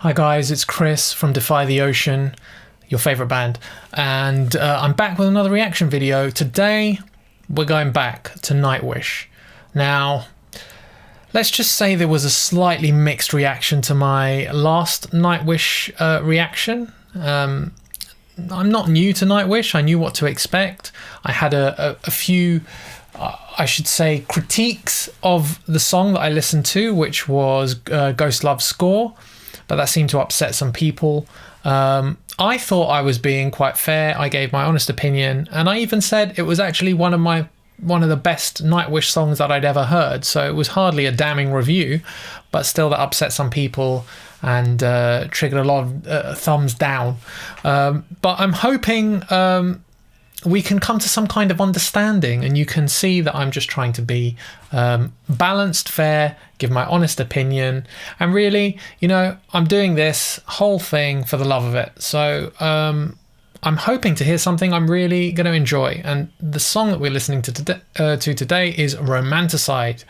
Hi guys, it's Chris from Defy the Ocean, your favourite band, and I'm back with another reaction video. Today we're going back to Nightwish. Now, let's just say there was a slightly mixed reaction to my last Nightwish reaction. I'm not new to Nightwish, I knew what to expect. I had a few, I should say, critiques of the song that I listened to, which was Ghost Love's Score. But that seemed to upset some people. I thought I was being quite fair. I gave my honest opinion, and I even said it was actually one of the best Nightwish songs that I'd ever heard. So it was hardly a damning review, but still that upset some people and triggered a lot of thumbs down. But I'm hoping we can come to some kind of understanding, and you can see that I'm just trying to be balanced, fair, give my honest opinion, and really, you know, I'm doing this whole thing for the love of it. So I'm hoping to hear something I'm really going to enjoy, and the song that we're listening to today is Romanticide.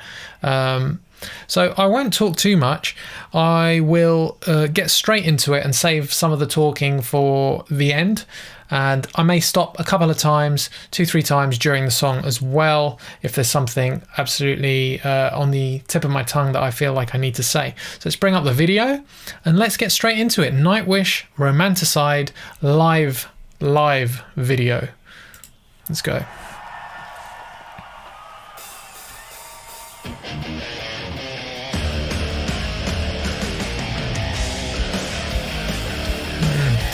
So I won't talk too much. I will get straight into it and save some of the talking for the end. And I may stop a couple of times, 2-3 times during the song as well, if there's something absolutely on the tip of my tongue that I feel like I need to say. So let's bring up the video and let's get straight into it. Nightwish Romanticide live video. Let's go.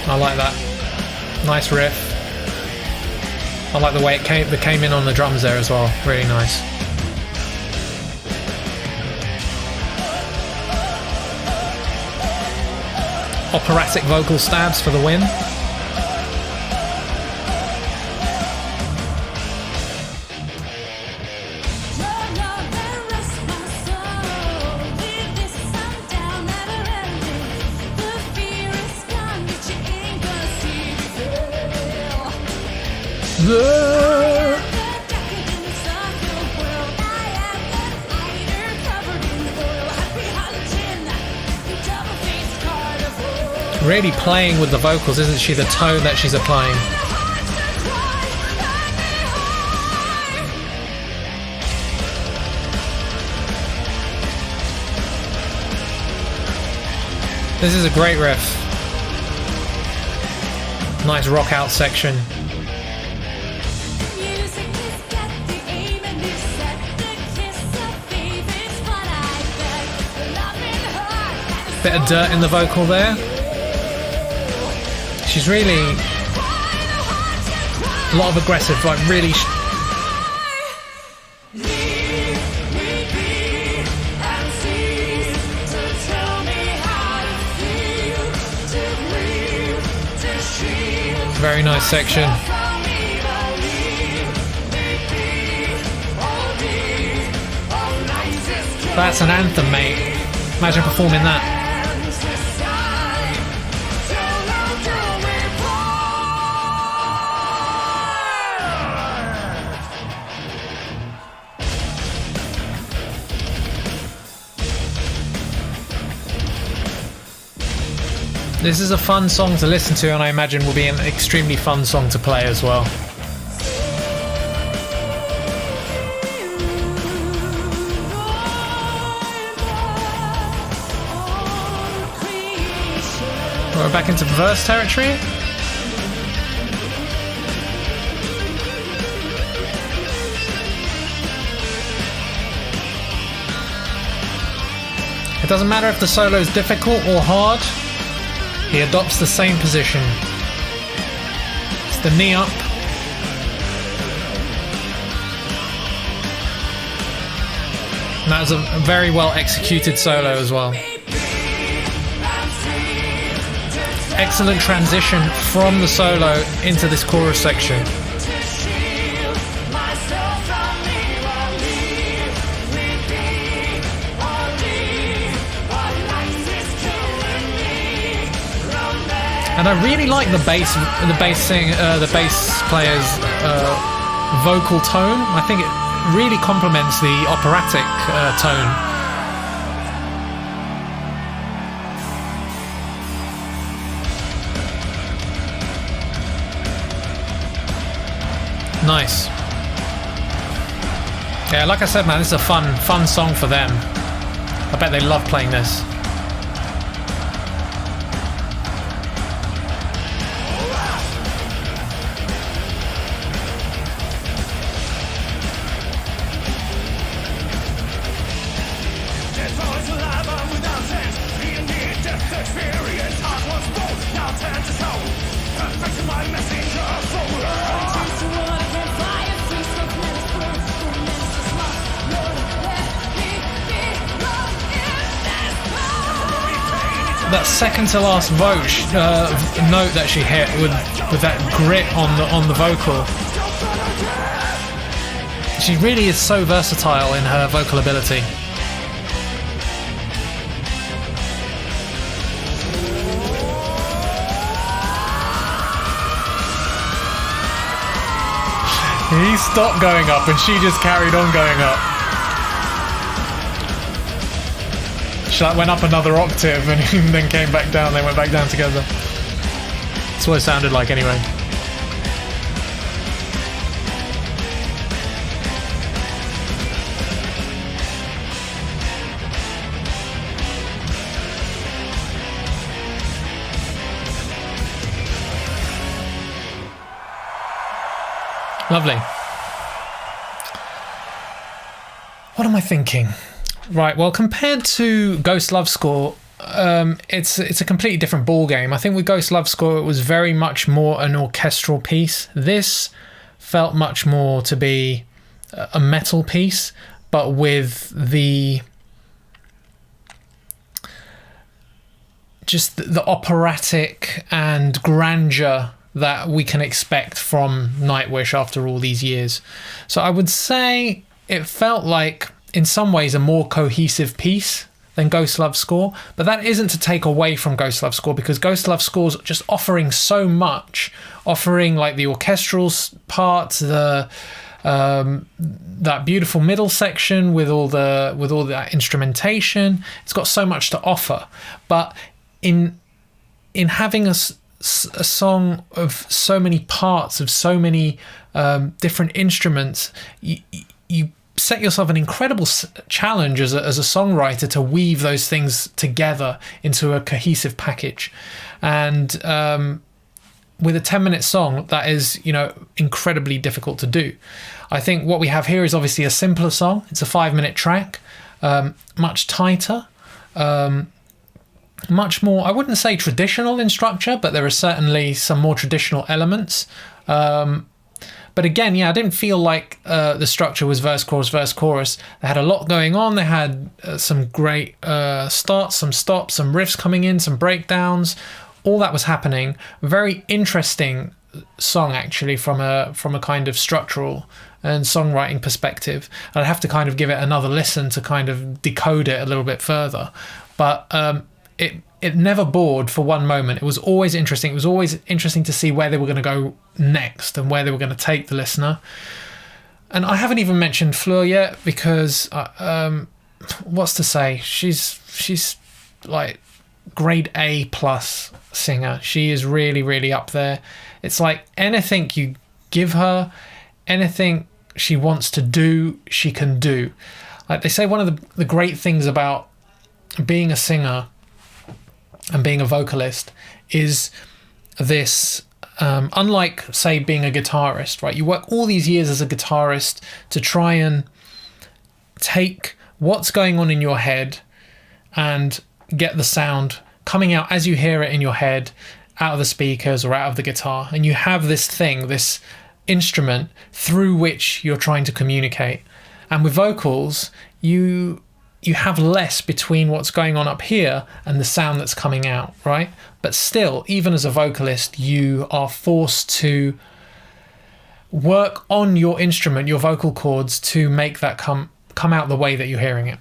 I like that. Nice riff. I like the way it came in on the drums there as well. Really nice. Operatic vocal stabs for the win. Really playing with the vocals, isn't she? The tone that she's applying. This is a great riff. Nice rock out section. Bit of dirt in the vocal there. She's really a lot of aggressive, like really. Very nice section. That's an anthem, mate. Imagine performing that. This is a fun song to listen to, and I imagine will be an extremely fun song to play as well. We're back into verse territory. It doesn't matter if the solo is difficult or hard. He adopts the same position. It's the knee up. And that was a very well executed solo as well. Excellent transition from the solo into this chorus section. And I really like the bass player's vocal tone. I think it really complements the operatic tone. Nice. Yeah, like I said, man, this is a fun song for them. I bet they love playing this. That second to last note that she hit with that grit on the vocal. She really is so versatile in her vocal ability. He stopped going up and she just carried on going up. She like went up another octave and then came back down. They went back down together. That's what it sounded like anyway. Lovely. What am I thinking? Right, well, compared to Ghost Love Score, it's a completely different ball game. I think with Ghost Love Score, it was very much more an orchestral piece. This felt much more to be a metal piece, but with the operatic and grandeur that we can expect from Nightwish after all these years. So I would say it felt like, in some ways, a more cohesive piece than Ghost Love Score, but that isn't to take away from Ghost Love Score, because Ghost Love Score's just offering so much, offering like the orchestral parts, that beautiful middle section with all that instrumentation. It's got so much to offer, but in having a song of so many parts, of so many different instruments, you set yourself an incredible challenge as a songwriter to weave those things together into a cohesive package. And with a 10-minute song, that is, incredibly difficult to do. I think what we have here is obviously a simpler song. It's a 5-minute track, much tighter, much more, I wouldn't say traditional in structure, but there are certainly some more traditional elements. But again, I didn't feel like the structure was verse, chorus. They had a lot going on. They had some great starts, some stops, some riffs coming in, some breakdowns. All that was happening. Very interesting song, actually, from a kind of structural and songwriting perspective. I'd have to kind of give it another listen to kind of decode it a little bit further. But it never bored for one moment. It was always interesting. It was always interesting to see where they were going to go next and where they were going to take the listener. And I haven't even mentioned Fleur yet, because what's to say? She's like grade A plus singer. She is really, really up there. It's like anything you give her, anything she wants to do, she can do. Like they say, one of the great things about being a singer and being a vocalist is this, unlike, say, being a guitarist, right? You work all these years as a guitarist to try and take what's going on in your head and get the sound coming out as you hear it in your head, out of the speakers or out of the guitar. And you have this thing, this instrument through which you're trying to communicate. And with vocals, you have less between what's going on up here and the sound that's coming out, right? But still, even as a vocalist, you are forced to work on your instrument, your vocal cords, to make that come out the way that you're hearing it.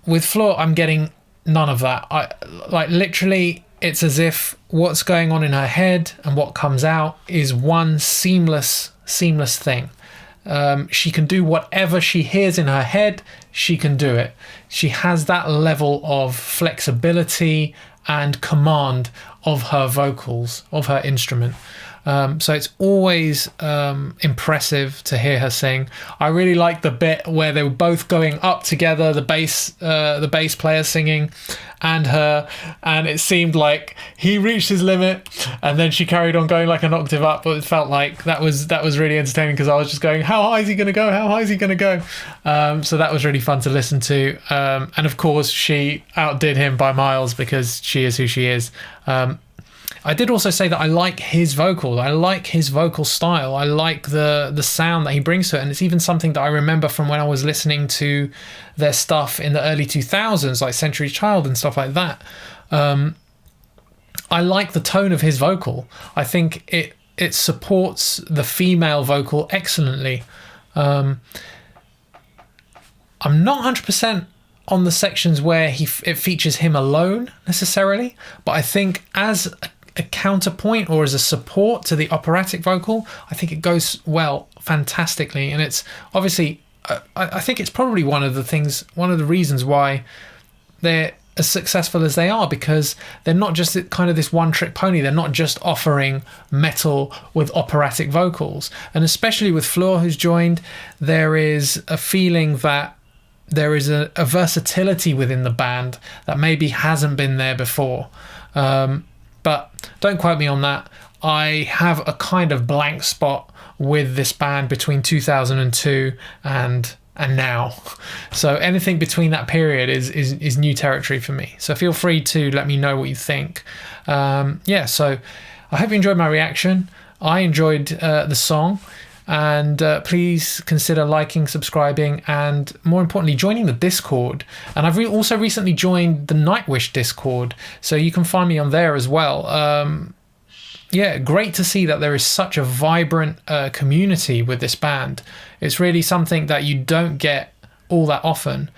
With Fleur, I'm getting none of that. Literally, it's as if what's going on in her head and what comes out is one seamless thing. She can do whatever she hears in her head, she can do it. She has that level of flexibility and command of her vocals, of her instrument. So it's always impressive to hear her sing. I really like the bit where they were both going up together, the bass player singing and her, and it seemed like he reached his limit and then she carried on going like an octave up, but it felt like that was really entertaining, because I was just going, how high is he going to go, how high is he going to go? So that was really fun to listen to, and of course she outdid him by miles, because she is who she is. I did also say that I like his vocal. I like his vocal style. I like the sound that he brings to it. And it's even something that I remember from when I was listening to their stuff in the early 2000s, like Century Child and stuff like that. I like the tone of his vocal. I think it supports the female vocal excellently. I'm not 100% on the sections where it features him alone necessarily, but I think as a counterpoint or as a support to the operatic vocal, I think it goes fantastically. And it's obviously, I think it's probably one of the reasons why they're as successful as they are, because they're not just kind of this one-trick pony. They're not just offering metal with operatic vocals. And especially with Fleur, who's joined, there is a feeling that there is a versatility within the band that maybe hasn't been there before. But don't quote me on that. I have a kind of blank spot with this band between 2002 and now. So anything between that period is new territory for me. So feel free to let me know what you think. Yeah, so I hope you enjoyed my reaction. I enjoyed the song. And please consider liking, subscribing, and more importantly, joining the Discord. And I've also recently joined the Nightwish Discord, so you can find me on there as well. Yeah, great to see that there is such a vibrant community with this band. It's really something that you don't get all that often.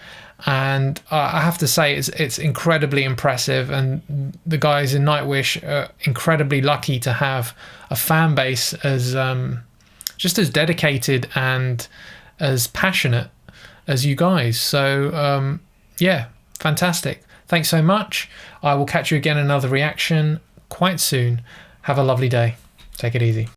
And I have to say, it's incredibly impressive. And the guys in Nightwish are incredibly lucky to have a fan base as just as dedicated and as passionate as you guys. So yeah, fantastic. Thanks so much. I will catch you again in another reaction quite soon. Have a lovely day. Take it easy.